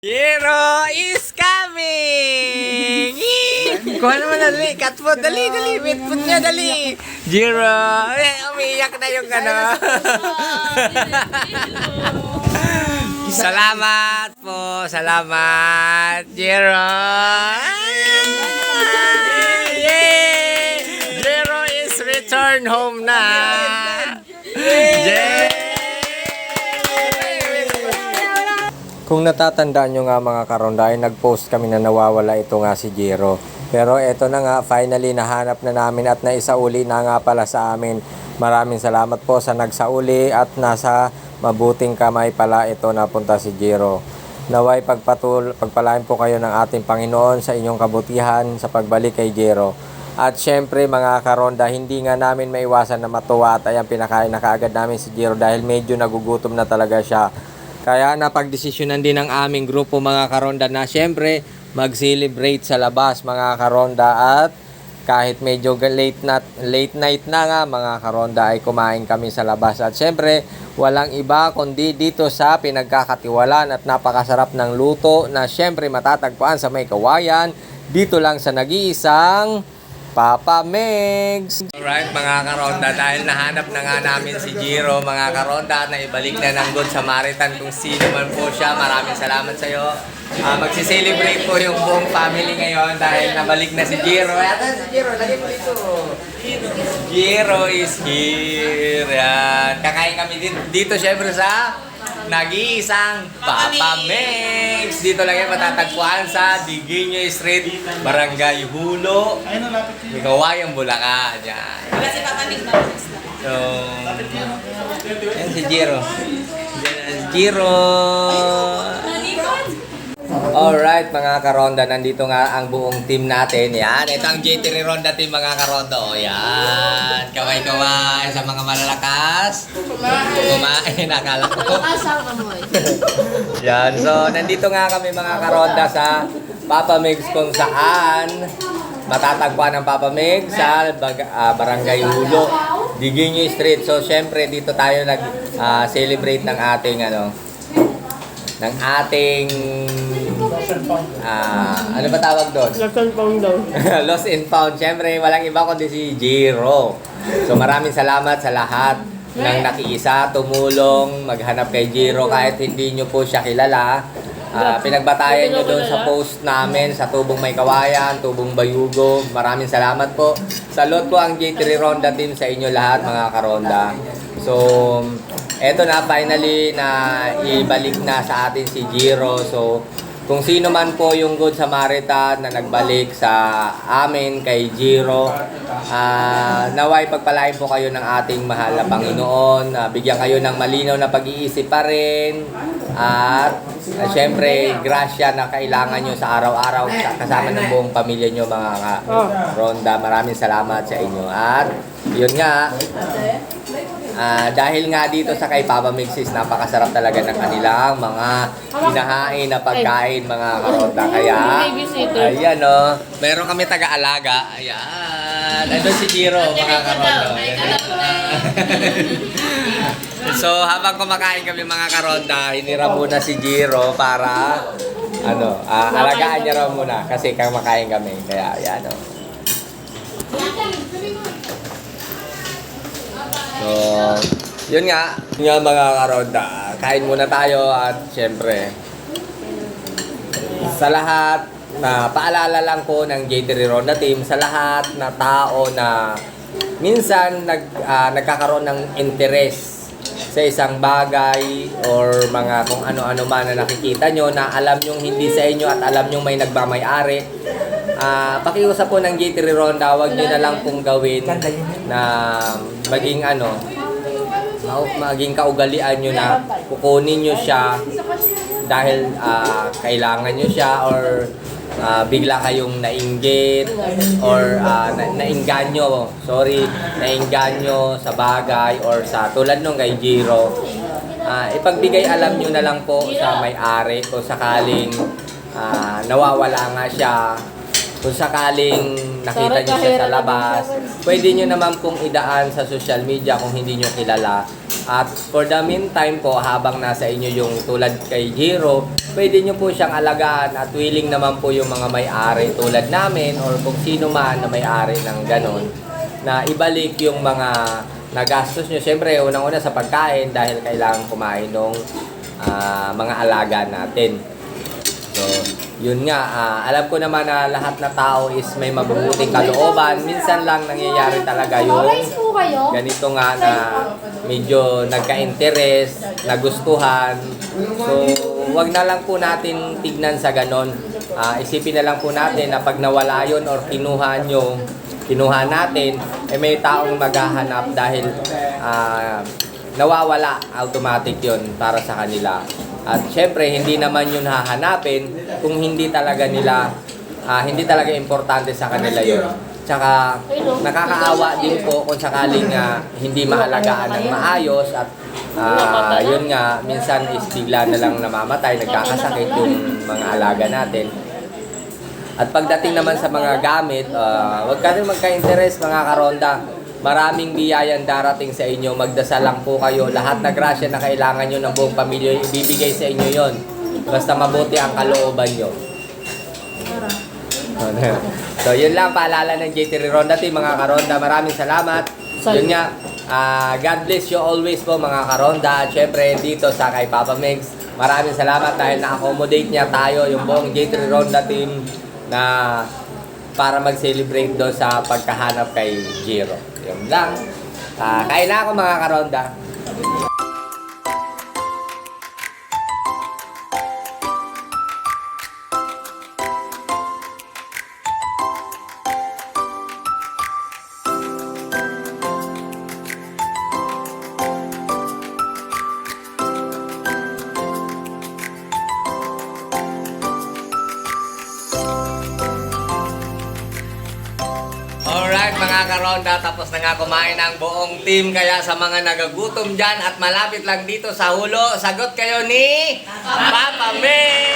Hero is coming! Kuha naman dali, cut food, dali, meat food niya, dali! Jiro! Umiiyak na yung ano. Salamat po, salamat, Jiro! Yay! Jiro is return home na! Yay! Kung natatandaan nyo nga mga karonda ay nag-post kami na nawawala ito nga si Jiro. Pero eto na nga, finally nahanap na namin at naisauli na nga pala sa amin. Maraming salamat po sa nagsauli at nasa mabuting kamay pala ito napunta si Jiro. Naway pagpalain po kayo ng ating Panginoon sa inyong kabutihan sa pagbalik kay Jiro. At syempre mga karonda, hindi nga namin maiwasan na matuwa at ayan pinakain na kaagad namin si Jiro dahil medyo nagugutom na talaga siya. Kaya napagdesisyonan din ng aming grupo mga karonda na syempre mag-celebrate sa labas mga karonda at kahit medyo late night na nga mga karonda ay kumain kami sa labas. At syempre walang iba kundi dito sa pinagkakatiwalaan at napakasarap ng luto na syempre matatagpuan sa May Kawayan dito lang sa nag-iisang Papa Megs. Alright mga karonda, dahil nahanap na nga namin si Jiro mga karonda na ibalik na ng Good Samaritan kung sino man po siya. Maraming salamat sa iyo. Magsiselebrate po yung buong family ngayon dahil nabalik na si Jiro. Atan si Jiro, lagay mo dito. Jiro is here. Yan. Kakain kami dito syempre sa nag-iisang Papa Megs. Dito lang yan matatagpuan sa Digueño Street, Barangay Hulo, May Kawayan, Bulacan. Yan. Wala si Papa Megs na. So, yan si Jiro. Yan si Jiro. Alright mga karonda, nandito nga ang buong team natin. Yan, ito ang JT Ronda team mga karonda. O yan, kaway-kaway sa mga malalakas. Kumain, akala ko. Yan, so nandito nga kami mga karonda sa Papa Megs kung saan matatagpuan ang Papa Megs sa Barangay Hulo, Digueño Street. So syempre dito tayo nag-celebrate ng ating ano ba tawag doon? Lost and found daw. Lost and found. Siyempre, walang iba kundi si Jiro. So maraming salamat sa lahat ng nakiisa, tumulong, maghanap kay Jiro kahit hindi nyo po siya kilala. Pinagbatayan nyo doon sa post namin sa Tubong May Kawayan, Tubong Bayugo. Maraming salamat po. Salute po ang J3 Ronda team sa inyo lahat mga karonda. So, eto na, finally na ibalik na sa atin si Jiro. So, kung sino man po yung Good Samaritan na nagbalik sa amin kay Jiro, naway pagpalain po kayo ng ating mahal na Panginoon. Bigyan kayo ng malinaw na pag-iisip pa rin. At syempre, grasya na kailangan nyo sa araw-araw kasama ng buong pamilya nyo mga Ronda. Maraming salamat sa inyo. At yun nga, dahil nga dito sa kay Papa Megs, napakasarap talaga ng kanilang mga hinahain na pagkain mga karonda. Kaya, ayan o, meron kami taga-alaga. Ayan, ito si Jiro mga karonda. So, habang kumakain kami mga karonda, hinira muna si Jiro para, alagaan niya raw muna kasi kumakain kami. Kaya, ayan o. So, yun nga mga karonda, kain muna tayo at syempre sa lahat na paalala lang po ng J3 Ronda team sa lahat na tao na minsan nagkakaroon ng interes sa isang bagay or mga kung ano-ano man na nakikita nyo na alam nyong hindi sa inyo at alam nyong may nagmamayari. Pakiusap po ng J3 Ronda, huwag nyo na lang pong gawin na maging maging kaugalian nyo na kukunin nyo siya dahil kailangan nyo siya or bigla kayong nainggit or nainganyo sa bagay or sa tulad nung kay Jiro. Ipagbigay alam nyo na lang po sa may-ari kung sakaling nawawala nga siya. Kung sakaling nakita nyo siya sa labas, pwede nyo naman pong idaan sa social media kung hindi nyo kilala. At for the meantime po, habang nasa inyo yung tulad kay Jiro, pwede nyo po siyang alagaan at willing naman po yung mga may-ari tulad namin or kung sino man na may-ari ng ganon na ibalik yung mga nagastos nyo. Siyempre, unang-una sa pagkain dahil kailangan kumain ng mga alaga natin. So, yun nga, alam ko naman na lahat na tao is may mabubuting kalooban. Minsan lang nangyayari talaga yung ganito nga na medyo nagka-interes, nagustuhan. So, wag na lang po natin tignan sa ganon. Isipin na lang po natin na pag nawala yun or kinuha natin, may taong maghahanap dahil nawawala automatic yun para sa kanila. At syempre, hindi naman yun hahanapin kung hindi talaga importante sa kanila yun. Tsaka, nakakaawa din po kung sakaling hindi maalagaan ng maayos at yun nga, minsan is bigla na lang namamatay, nagkakasakit yung mga alaga natin. At pagdating naman sa mga gamit, huwag ka rin magka-interest mga karonda. Maraming biyayang darating sa inyo. Magdasal lang po kayo. Lahat na grasya na kailangan nyo ng buong pamilya, ibibigay sa inyo yon. Basta mabuti ang kalooban nyo. So, yun lang paalala ng JT Ronda Team, mga karonda. Maraming salamat. Yun nga, God bless you always po, mga karonda. At syempre, dito sa kay Papa Megs, maraming salamat dahil na-accommodate niya tayo, yung buong JT Ronda Team, na para mag-celebrate doon sa pagkahanap kay Jiro. Yun lang. Kain na ako, mga karonda. Alright mga karonda, tapos na nga kumain ang buong team. Kaya sa mga nagagutom dyan at malapit lang dito sa hulo, sagot kayo ni Papa Meg!